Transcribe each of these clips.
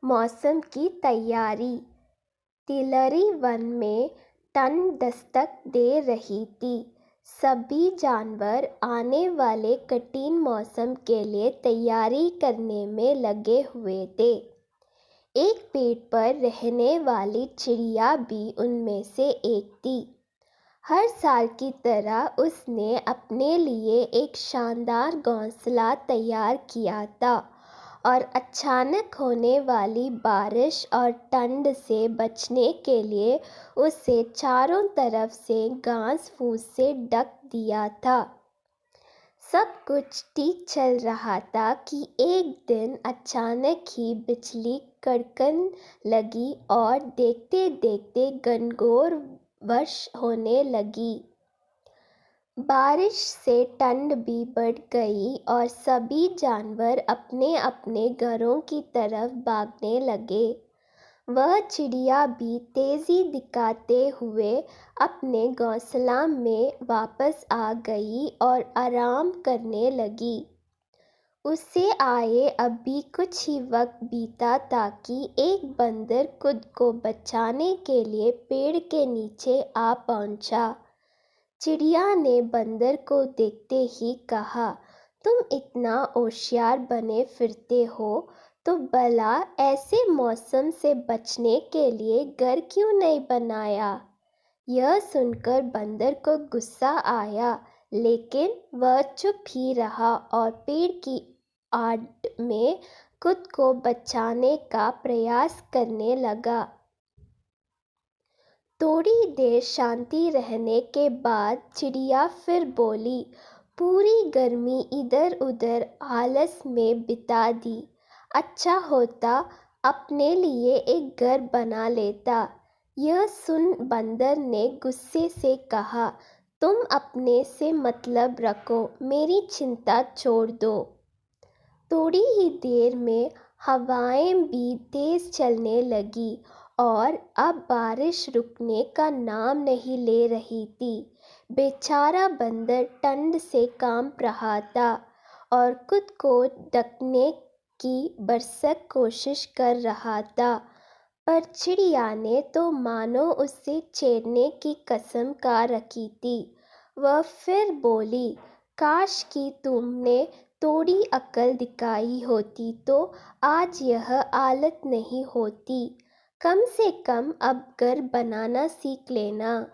मौसम की तैयारी। तिलरी वन में ठंड दस्तक दे रही थी। सभी जानवर आने वाले कठिन मौसम के लिए तैयारी करने में लगे हुए थे। एक पेड़ पर रहने वाली चिड़िया भी उनमें से एक थी। हर साल की तरह उसने अपने लिए एक शानदार घोंसला तैयार किया था और अचानक होने वाली बारिश और ठंड से बचने के लिए उसे चारों तरफ से घास फूस से ढक दिया था। सब कुछ ठीक चल रहा था कि एक दिन अचानक ही बिजली कड़कने लगी और देखते देखते घनघोर वर्षा होने लगी। बारिश से ठंड भी बढ़ गई और सभी जानवर अपने अपने घरों की तरफ भागने लगे। वह चिड़िया भी तेजी दिखाते हुए अपने घोंसला में वापस आ गई और आराम करने लगी। उसे आए अभी कुछ ही वक्त बीता था कि एक बंदर खुद को बचाने के लिए पेड़ के नीचे आ पहुंचा। चिड़िया ने बंदर को देखते ही कहा, तुम इतना होशियार बने फिरते हो तो भला ऐसे मौसम से बचने के लिए घर क्यों नहीं बनाया? यह सुनकर बंदर को गुस्सा आया, लेकिन वह चुप ही रहा और पेड़ की आड़ में खुद को बचाने का प्रयास करने लगा। थोड़ी देर शांति रहने के बाद चिड़िया फिर बोली, पूरी गर्मी इधर उधर आलस में बिता दी। अच्छा होता अपने लिए एक घर बना लेता। यह सुन बंदर ने गुस्से से कहा, तुम अपने से मतलब रखो, मेरी चिंता छोड़ दो। थोड़ी ही देर में हवाएं भी तेज चलने लगी और अब बारिश रुकने का नाम नहीं ले रही थी। बेचारा बंदर ठंड से कांप रहा था और खुद को ढकने की भरसक कोशिश कर रहा था, पर चिड़िया ने तो मानो उससे छेड़ने की कसम खा रखी थी। वह फिर बोली, काश कि तुमने थोड़ी अक्ल दिखाई होती तो आज यह हालत नहीं होती। कम से कम अब घर बनाना सीख लेना।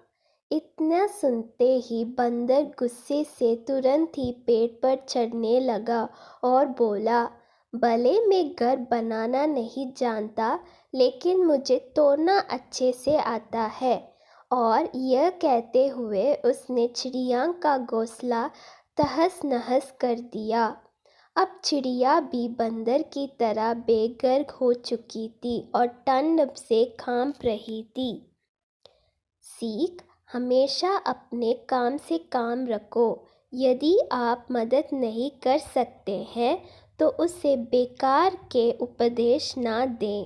इतना सुनते ही बंदर गुस्से से तुरंत ही पेड़ पर चढ़ने लगा और बोला, भले मैं घर बनाना नहीं जानता, लेकिन मुझे तोड़ना अच्छे से आता है। और यह कहते हुए उसने चिड़िया का घोंसला तहस नहस कर दिया। अब चिड़िया भी बंदर की तरह बेघर हो चुकी थी और ठंड से कांप रही थी। सीख, हमेशा अपने काम से काम रखो। यदि आप मदद नहीं कर सकते हैं तो उसे बेकार के उपदेश ना दें।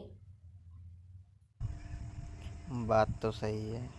बात तो सही है।